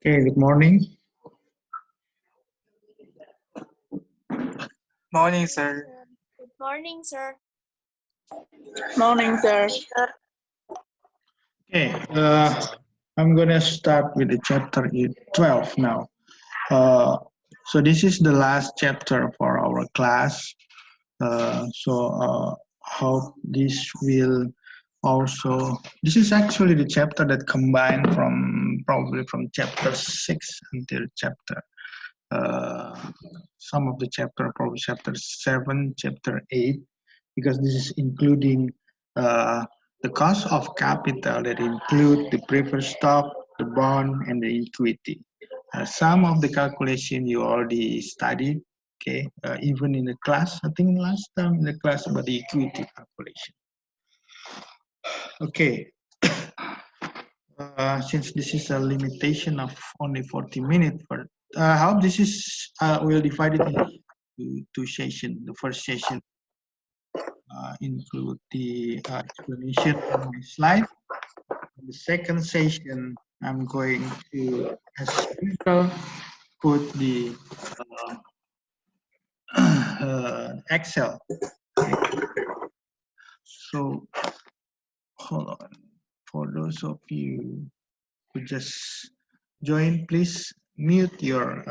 Okay, good morning. Morning, sir. Good morning, sir. Morning, sir. Okay, I'm gonna start with the chapter 12 now. So this is the last chapter for our class. Hope this will also. This is actually the chapter that combined from probably from chapter 6 until chapter. Some of the chapter probably chapter 7, chapter 8, because this is including the cost of capital that include the preferred stock, the bond, and the equity. Some of the calculation you already studied, okay, even in the class. I think last time in the class about the equity calculation. Okay. Since this is a limitation of only 40 minutes, but how this is, we'll divide it into two sessions. The first session include the explanation on my slide. The second session, I'm going to, as usual, put the Excel. So, hold on. For those of you who just join, please mute your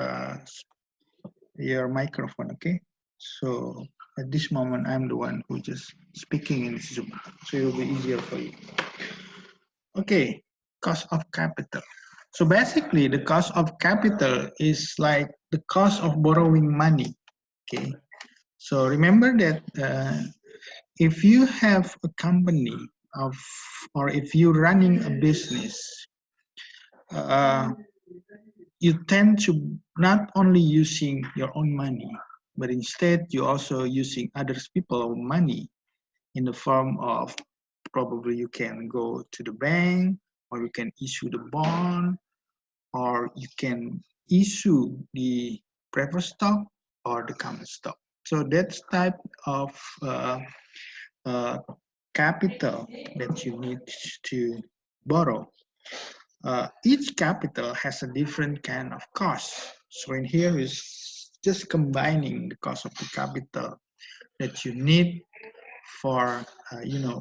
microphone, okay? So at this moment, I'm the one who just speaking in Zoom, so it will be easier for you. Okay, cost of capital. So basically, the cost of capital is like the cost of borrowing money. Okay, so remember that if you have a company of, or if you're running a business, you tend to not only using your own money, but instead you also using others people's money in the form of probably you can go to the bank, or you can issue the bond, or you can issue the preferred stock or the common stock. So that's type of capital that you need to borrow. Each capital has a different kind of cost. So in here is just combining the cost of the capital that you need for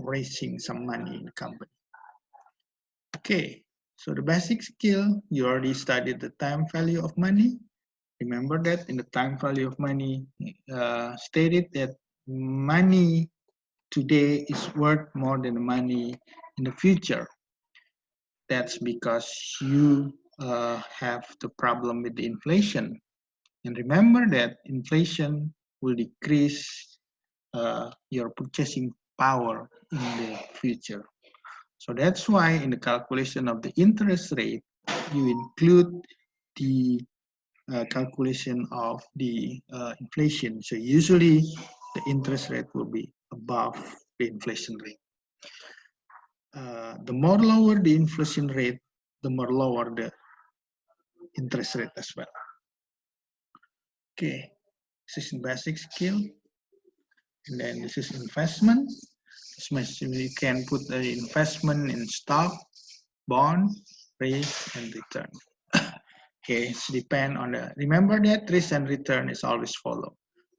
raising some money in the company. Okay, so the basic skill, you already studied the time value of money. Remember that in the time value of money stated that money today is worth more than the money in the future. That's because you have the problem with the inflation. And remember that inflation will decrease your purchasing power in the future. So that's why in the calculation of the interest rate, you include the calculation of the inflation. So usually the interest rate will be above the inflation rate. The more lower the inflation rate, the more lower the interest rate as well. Okay, this is basic skill. And then this is investment. You can put the investment in stock, bond, risk, and return. Okay, it's depend on the, remember that risk and return is always follow.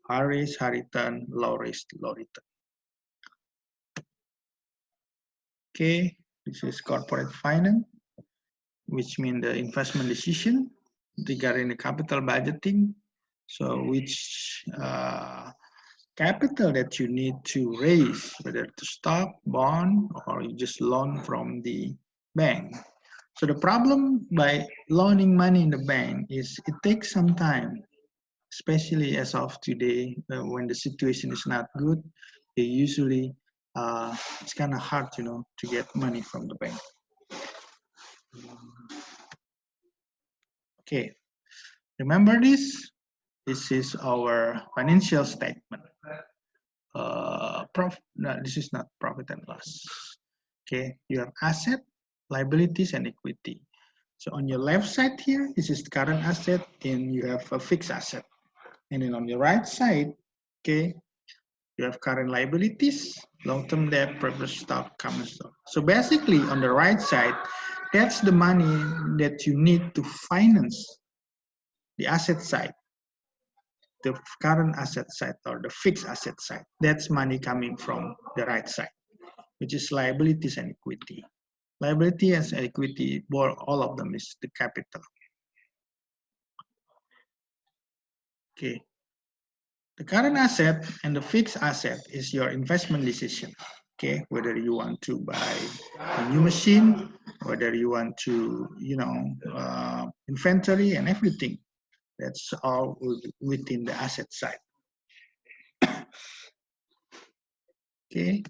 High risk, high return, low risk, low return. Okay, this is corporate finance, which means the investment decision regarding the capital budgeting. So which capital that you need to raise, whether to stock, bond, or you just loan from the bank. So the problem by loaning money in the bank is it takes some time, especially as of today when the situation is not good. They usually it's kind of hard, to get money from the bank. Okay, remember this? This is our financial statement. No, this is not profit and loss. Okay, you have asset, liabilities, and equity. So on your left side here, this is the current asset, and you have a fixed asset. And then on your right side, okay, you have current liabilities, long-term debt, preferred stock, common stock. So basically, on the right side, that's the money that you need to finance the asset side, the current asset side or the fixed asset side. That's money coming from the right side, which is liabilities and equity. Liability and equity, all of them is the capital. Okay. The current asset and the fixed asset is your investment decision. Okay, whether you want to buy a new machine, whether you want to, inventory and everything. That's all within the asset side. Okay.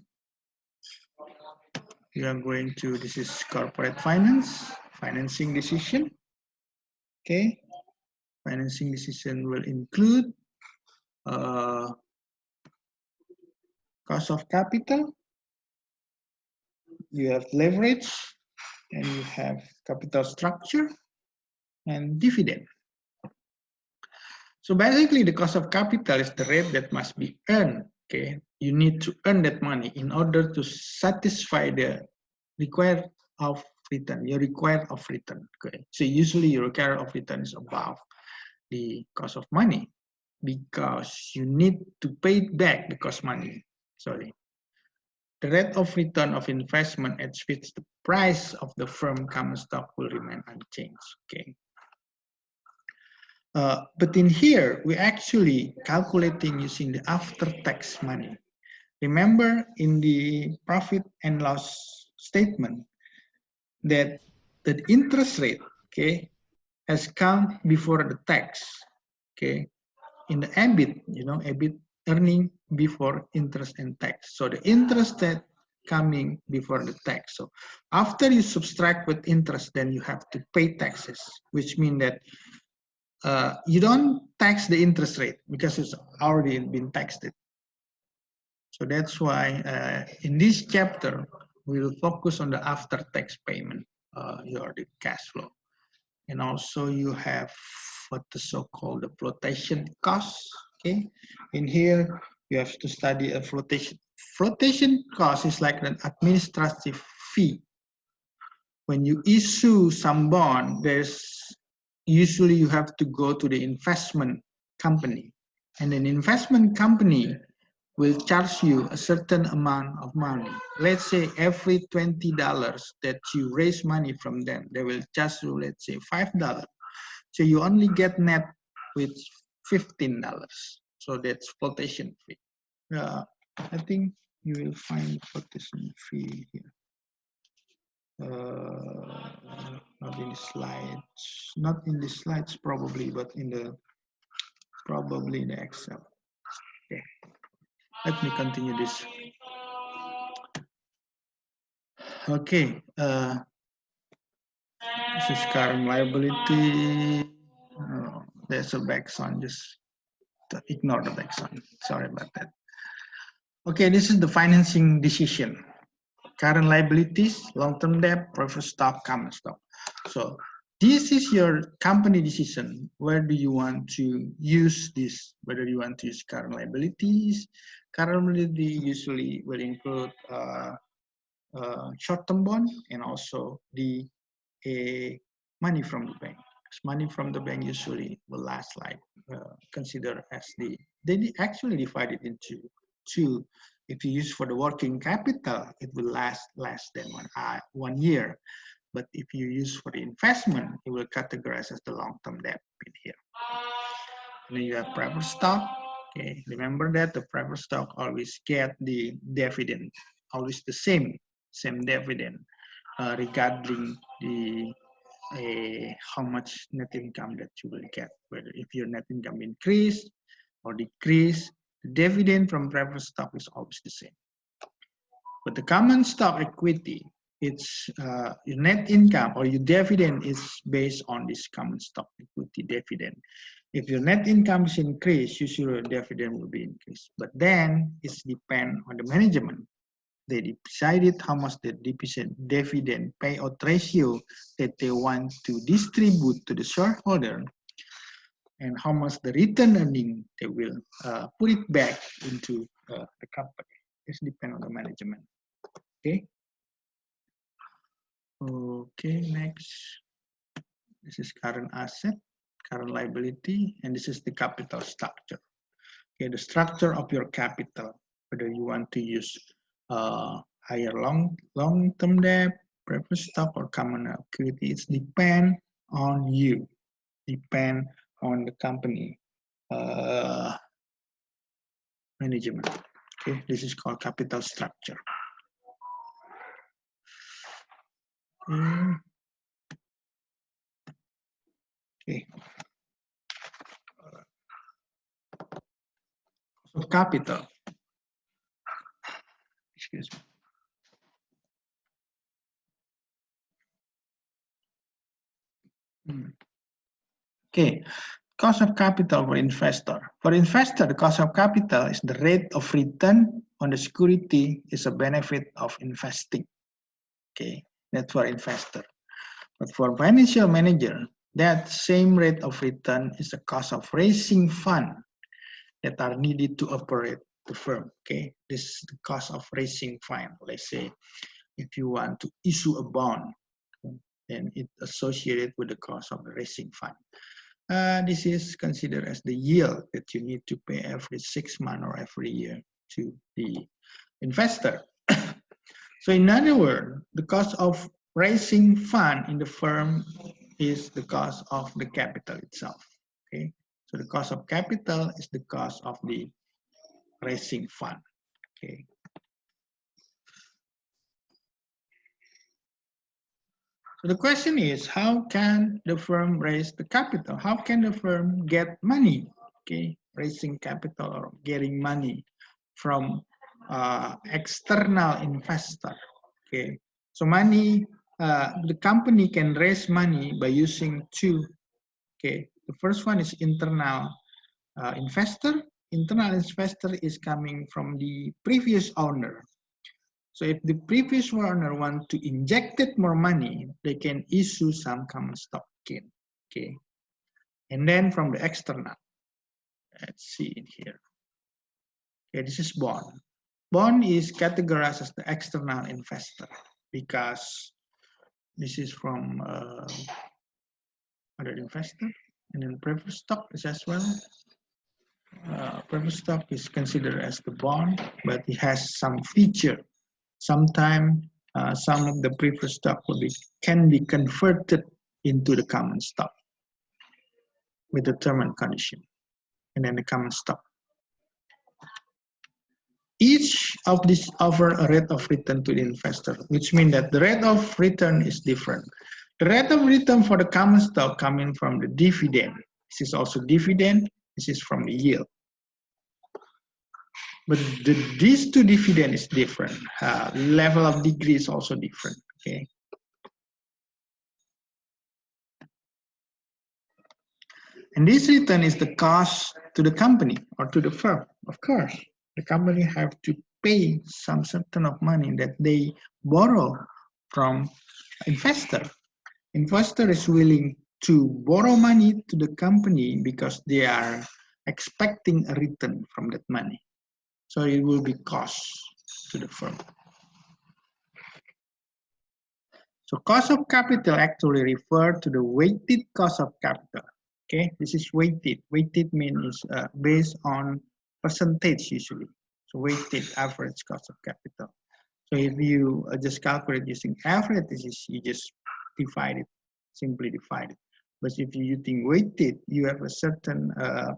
We are going to, this is corporate finance, financing decision. Okay. Financing decision will include cost of capital, you have leverage, and you have capital structure and dividend. So basically the cost of capital is the rate that must be earned. Okay, you need to earn that money in order to satisfy the required of return. Your required of return. Okay, so usually your required of return is above the cost of money because you need to pay back the cost money. Sorry. The rate of return of investment at which the price of the firm common stock will remain unchanged. Okay. But in here, we're actually calculating using the after-tax money. Remember in the profit and loss statement that the interest rate, okay, has come before the tax, okay, in the EBIT, EBIT earning before interest and tax. So the interest that coming before the tax. So after you subtract with interest, then you have to pay taxes, which means that you don't tax the interest rate because it's already been taxed. So that's why in this chapter, we will focus on the after-tax payment, the cash flow. And also you have what the so-called the flotation costs. Okay, in here you have to study a flotation. Flotation cost is like an administrative fee. When you issue some bond, there's usually you have to go to the investment company, and an investment company will charge you a certain amount of money. Let's say every $20 that you raise money from them, they will charge you, let's say $5. So you only get net with $15. So that's flotation fee. I think you will find flotation fee here. Not in the slides, not in the slides probably, but in the probably in the Excel. Okay, let me continue this. Okay, this is current liability. There's a background, just ignore the background. Sorry about that. Okay, this is the financing decision. Current liabilities, long-term debt, preferred stock, common stock. So this is your company decision. Where do you want to use this? Whether you want to use current liabilities. Current liability usually will include short-term bond and also the money from the bank. Money from the bank usually will last like consider as they actually divide it into two. If you use for the working capital, it will last less than 1 year. But if you use for the investment, it will categorize as the long-term debt in here. And then you have preferred stock. Okay, remember that the preferred stock always get the dividend, always the same dividend regarding the how much net income that you will get. Whether if your net income increase or decrease, the dividend from preferred stock is always the same. But the common stock equity, it's your net income or your dividend is based on this common stock equity dividend. If your net income is increased, usually your dividend will be increased. But then it's depend on the management. They decided how much the dividend payout ratio that they want to distribute to the shareholder, and how much the return earning they will put it back into the company. It depends on the management. Okay. Okay, next. This is current asset, current liability, and this is the capital structure. Okay, the structure of your capital, whether you want to use higher long-term debt, preferred stock, or common equity, it depends on you, depend on the company management. Okay, this is called capital structure. Okay. Of capital. Excuse me. Okay, cost of capital for investor. For investor, the cost of capital is the rate of return on the security is a benefit of investing. Okay, that's for investor. But for financial manager, that same rate of return is the cost of raising funds that are needed to operate the firm. Okay, this is the cost of raising fund. Let's say if you want to issue a bond, then it's associated with the cost of the raising fund. This is considered as the yield that you need to pay every 6 months or every year to the investor. So in other words, the cost of raising fund in the firm is the cost of the capital itself. Okay, so the cost of capital is the cost of the raising fund. Okay. So the question is, how can the firm raise the capital? How can the firm get money? Okay, raising capital or getting money from external investor. Okay, so money, the company can raise money by using two. Okay, the first one is internal investor. Internal investor is coming from the previous owner. So if the previous owner want to inject more money, they can issue some common stock again. Okay, and then from the external, let's see it here. Okay, this is bond. Bond is categorized as the external investor because this is from other investor, and then preferred stock is as well. Preferred stock is considered as the bond, but it has some feature. Sometimes some of the preferred stock can be converted into the common stock with the term and condition, and then the common stock. Each of these offer a rate of return to the investor, which means that the rate of return is different. The rate of return for the common stock coming from the dividend. This is also dividend. This is from the yield. But these two dividend is different. Level of degree is also different. Okay. And this return is the cost to the company or to the firm. Of course, the company have to pay some certain of money that they borrow from investor. Investor is willing to borrow money to the company because they are expecting a return from that money. So it will be cost to the firm. So cost of capital actually refer to the weighted cost of capital. Okay, this is weighted. Weighted means based on percentage usually. So weighted average cost of capital. So if you just calculate using average, you just divide it, simply divide it. But if you're using weighted, you have a certain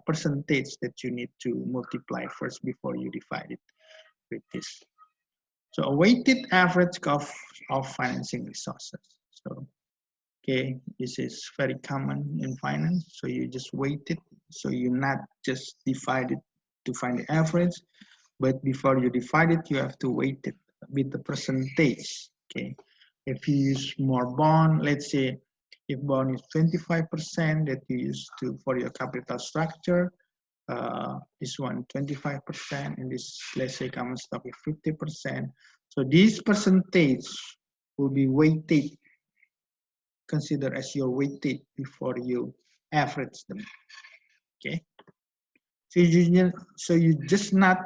percentage that you need to multiply first before you divide it with this. So a weighted average cost of financing resources. So, okay, this is very common in finance. So you just weight it. So you not just divide it to find the average, but before you divide it, you have to weight it with the percentage. Okay, if you use more bond, let's say if bond is 25% that you use for your capital structure, this one 25%, and this, let's say, common stock is 50%. So this percentage will be weighted, considered as your weighted before you average them. Okay. So you just not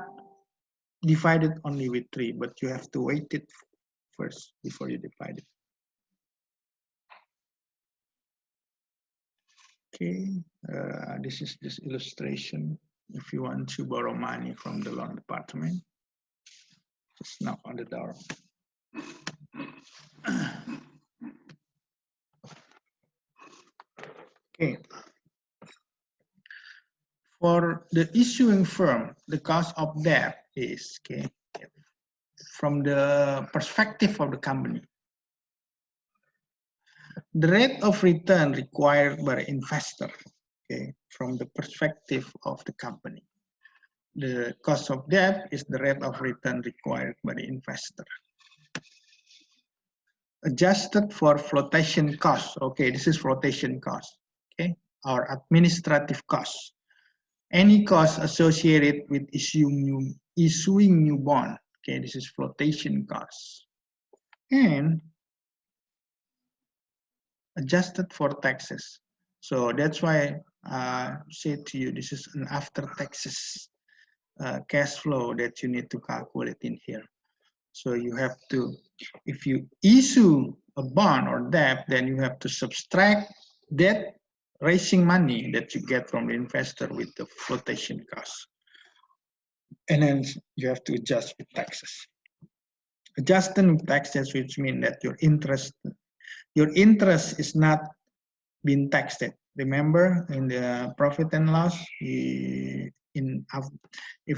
divide it only with 3, but you have to weight it first before you divide it. Okay, this is this illustration. If you want to borrow money from the loan department, just knock on the door. Okay. For the issuing firm, the cost of debt is, okay, from the perspective of the company. The rate of return required by the investor, okay, from the perspective of the company. The cost of debt is the rate of return required by the investor. Adjusted for flotation costs, okay, this is flotation cost, okay, or administrative costs. Any cost associated with issuing new bond, okay, this is flotation costs. And adjusted for taxes. So that's why I said to you, this is an after taxes cash flow that you need to calculate in here. So you have to, if you issue a bond or debt, then you have to subtract that raising money that you get from the investor with the flotation cost. And then you have to adjust with taxes. Adjusting with taxes, which means that your interest is not being taxed. Remember, in the profit and loss, if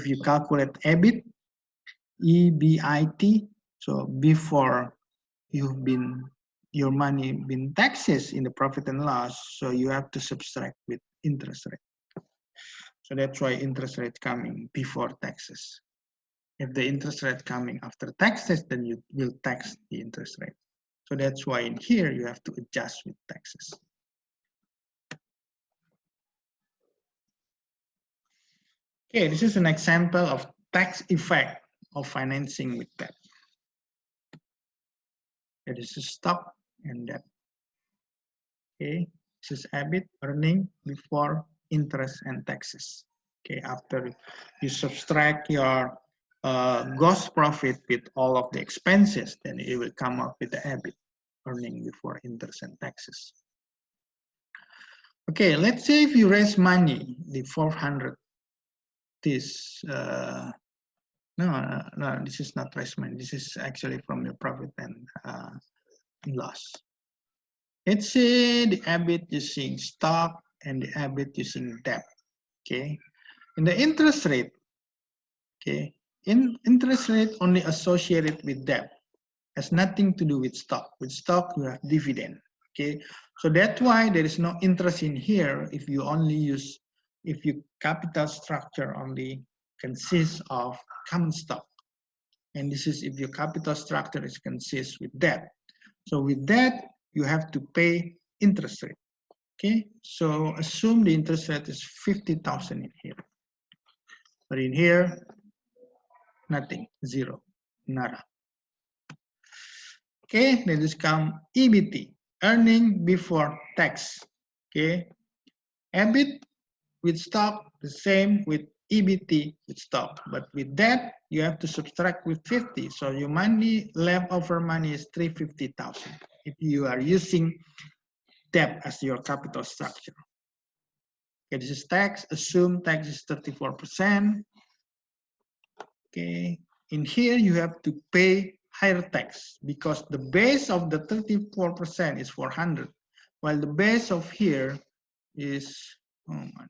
you calculate EBIT, EBIT, so before your money been taxes in the profit and loss, so you have to subtract with interest rate. So that's why interest rate coming before taxes. If the interest rate coming after taxes, then you will tax the interest rate. So that's why in here you have to adjust with taxes. Okay, this is an example of tax effect of financing with debt. It is stock and debt. Okay, this is EBIT, earning before interest and taxes. Okay, after you subtract your gross profit with all of the expenses, then it will come up with the EBIT, earning before interest and taxes. Okay, let's say if you raise money, the 400, this, no, this is not raise money. This is actually from your profit and loss. Let's say the EBIT using stock and the EBIT using debt. Okay, in the interest rate, okay, interest rate only associated with debt, has nothing to do with stock. With stock, you have dividend. Okay, so that's why there is no interest in here if you only use, if your capital structure only consists of common stock. And this is if your capital structure is consists with debt. So with that, you have to pay interest rate. Okay, so assume the interest rate is 50,000 in here. But in here, nothing, zero, nada. Okay, then this come EBT, earning before tax. Okay, EBIT with stock, the same with EBT with stock. But with that, you have to subtract with 50. So your money, leftover money is 350,000 if you are using debt as your capital structure. Okay, this is tax. Assume tax is 34%. Okay, in here you have to pay higher tax because the base of the 34% is 400, while the base of here is, oh man,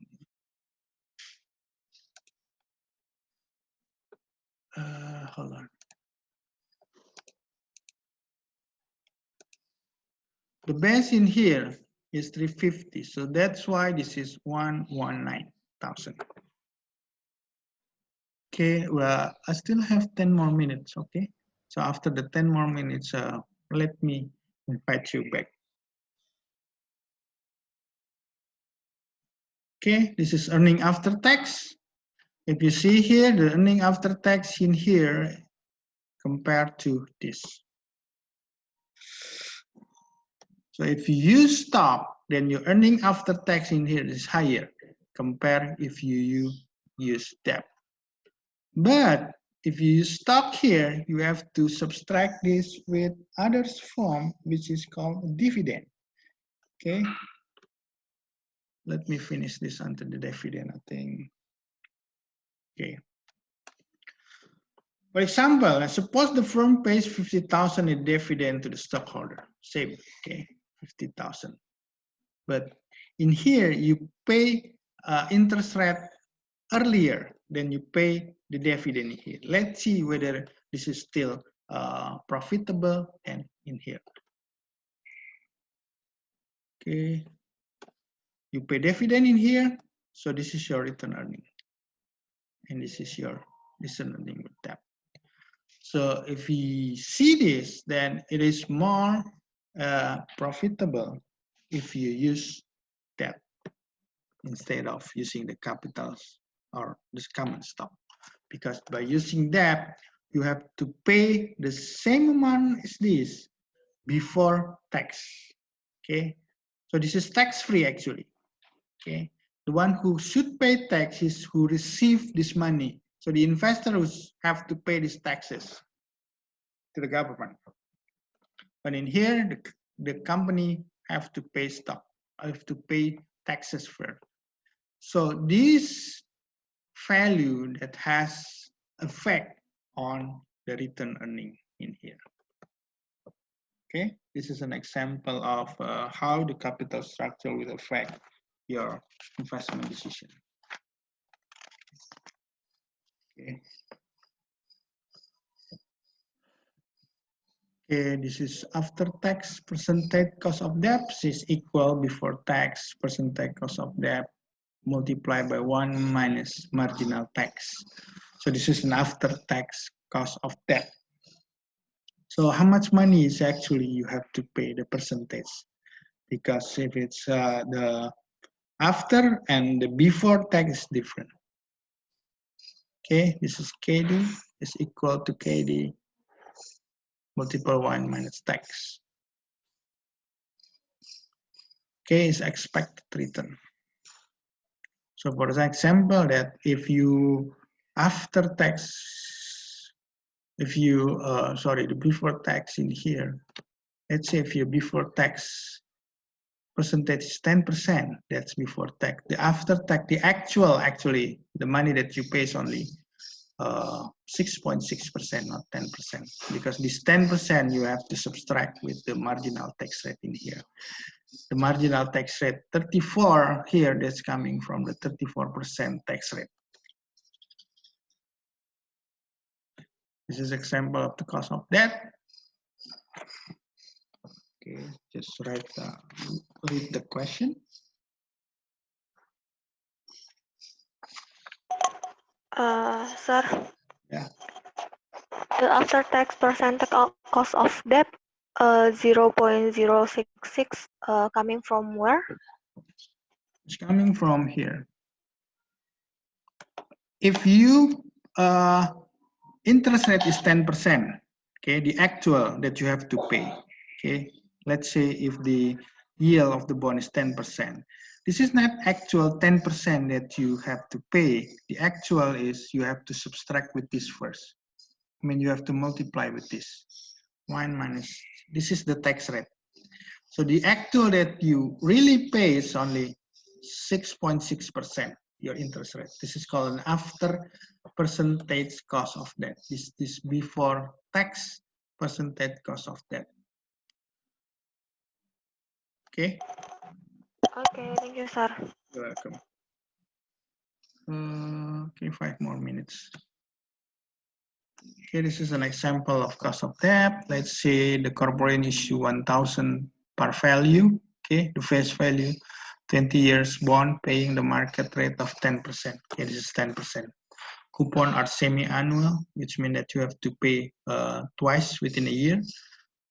hold on. The base in here is 350, so that's why this is 119,000. Okay, well, I still have 10 more minutes, okay? So after the 10 more minutes, let me invite you back. Okay, this is earning after tax. If you see here, the earning after tax in here compared to this. So if you use stock, then your earning after tax in here is higher compared if you use debt. But if you use stock here, you have to subtract this with others form, which is called dividend. Okay. let me finish this until the dividend, I think. Okay. For example, suppose the firm pays 50,000 in dividend to the stockholder. Same, okay, 50,000. But in here, you pay interest rate earlier than you pay the dividend here. Let's see whether this is still profitable and in here. Okay, you pay dividend in here, so this is your return earning, and this is your return earning with that. So if we see this, then it is more profitable if you use that instead of using the capitals or this common stock, because by using that, you have to pay the same amount as this before tax. Okay, so this is tax-free actually. Okay, the one who should pay tax is who received this money. So the investors have to pay these taxes to the government. But in here, the company have to pay taxes first. So this value that has effect on the return earning in here. Okay, this is an example of how the capital structure will affect your investment decision. Okay. Okay, this is after tax percentage cost of debt is equal before tax percentage cost of debt multiplied by 1 minus marginal tax. So this is an after tax cost of debt. So how much money is actually you have to pay the percentage? Because if it's the after and the before tax is different. Okay, this is KD is equal to KD multiple 1 minus tax. K is expected return. So for example, that if you after tax, if you the before tax in here, let's say if your before tax percentage is 10%, that's before tax. The after tax, the actual actually the money that you pay is only 6.6%, not 10%, because this 10% you have to subtract with the marginal tax rate in here. The marginal tax rate 34 here, that's coming from the 34% tax rate. This is example of the cost of debt. Okay, just read the question. Sir. Yeah. The after tax percentage cost of debt 0.066 coming from where? It's coming from here. If you interest rate is 10%, okay, the actual that you have to pay, okay, let's say if the yield of the bond is 10%, this is not actual 10% that you have to pay. The actual is you have to subtract with this first. I mean, you have to multiply with this. 1 minus, this is the tax rate. So the actual that you really pay is only 6.6%, your interest rate. This is called an after percentage cost of debt. This before tax percentage cost of debt. Okay? Okay, thank you, sir. You're welcome. Okay, 5 more minutes. Okay, this is an example of cost of debt. Let's say the corporation issue 1,000 par value. Okay, the face value, 20 years bond paying the market rate of 10%. Okay, this is 10%. Coupon are semi-annual, which means that you have to pay twice within a year.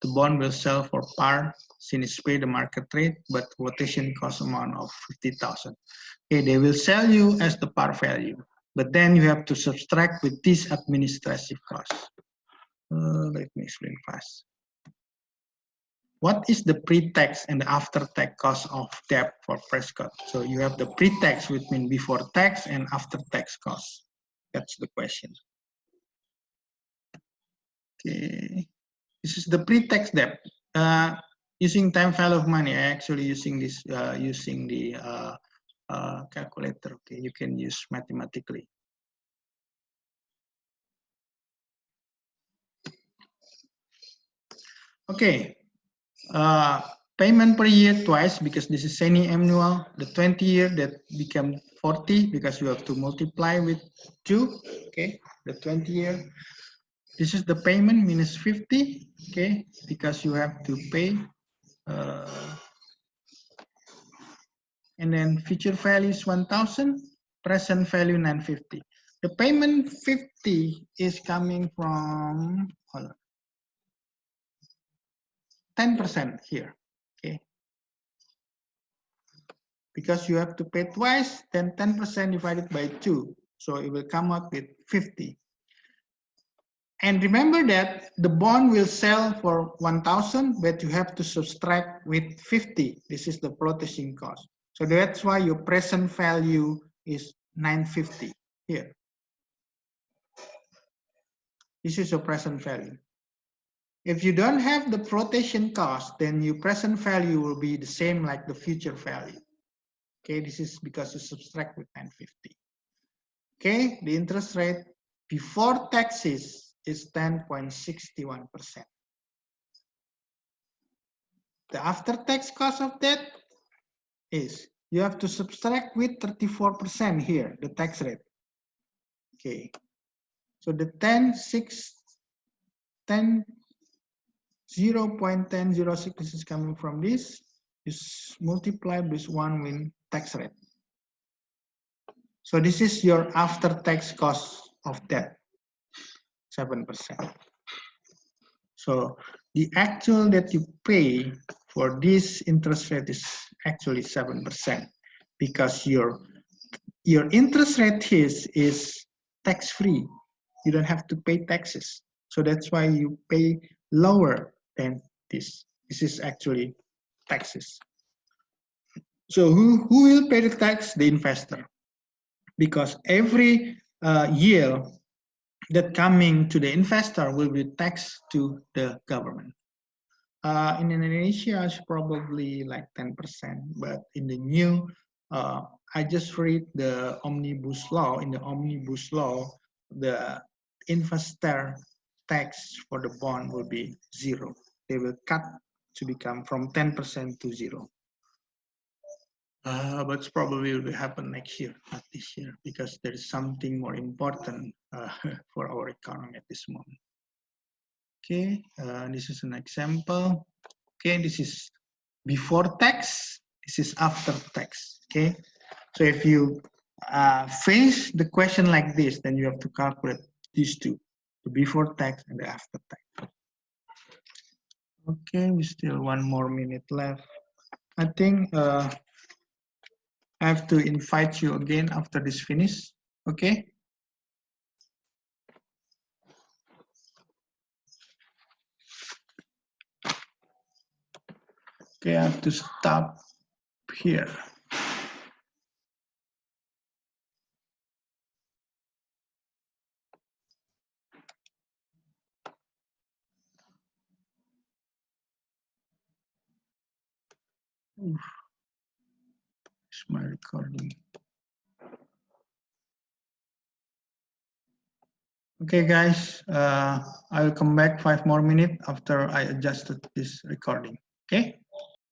The bond will sell for par since it's paid the market rate, but quotation cost amount of 50,000. Okay, they will sell you as the par value, but then you have to subtract with this administrative cost. Let me explain fast. What is the pre-tax and the after-tax cost of debt for Prescott? So you have the pre-tax, which means before tax, and after-tax cost. That's the question. Okay, this is the pre-tax debt. Using time value of money, I actually using this using the calculator. Okay, you can use mathematically. Okay, payment per year twice because this is semi-annual. The 20 year that become 40 because you have to multiply with 2. Okay, the 20 year. This is the payment minus 50. Okay, because you have to pay. And then future value is 1,000, present value 950. The payment 50 is coming from 10% here, okay? Because you have to pay twice, then 10% divided by 2. So it will come up with 50. And remember that the bond will sell for 1,000, but you have to subtract with 50. This is the processing cost. So that's why your present value is 950 here. This is your present value. If you don't have the flotation cost, then your present value will be the same like the future value. Okay, this is because you subtract with 950. Okay, the interest rate before taxes is 10.61%. The after-tax cost of that is you have to subtract with 34% here, the tax rate. Okay, so the 0.1006, this is coming from this, is multiplied with 1 with tax rate. So this is your after-tax cost of debt, 7%. So the actual that you pay for this interest rate is actually 7% because your interest rate is tax-free. You don't have to pay taxes. So that's why you pay lower than this. This is actually taxes. So who will pay the tax? The investor. Because every year that coming to the investor will be taxed to the government. In Indonesia, it's probably like 10%, but in the new, I just read the omnibus law. In the omnibus law, the investor tax for the bond will be 0. They will cut to become from 10% to 0. But it's probably will happen next year, not this year, because there is something more important for our economy at this moment. Okay, this is an example. Okay, this is before tax, this is after tax. Okay, so if you face the question like this, then you have to calculate these two, the before tax and the after tax. Okay, we still 1 more minute left. I think I have to invite you again after this finish. Okay. Okay, I have to stop here. It's my recording. Okay, guys, I will come back 5 more minutes after I adjusted this recording. Okay.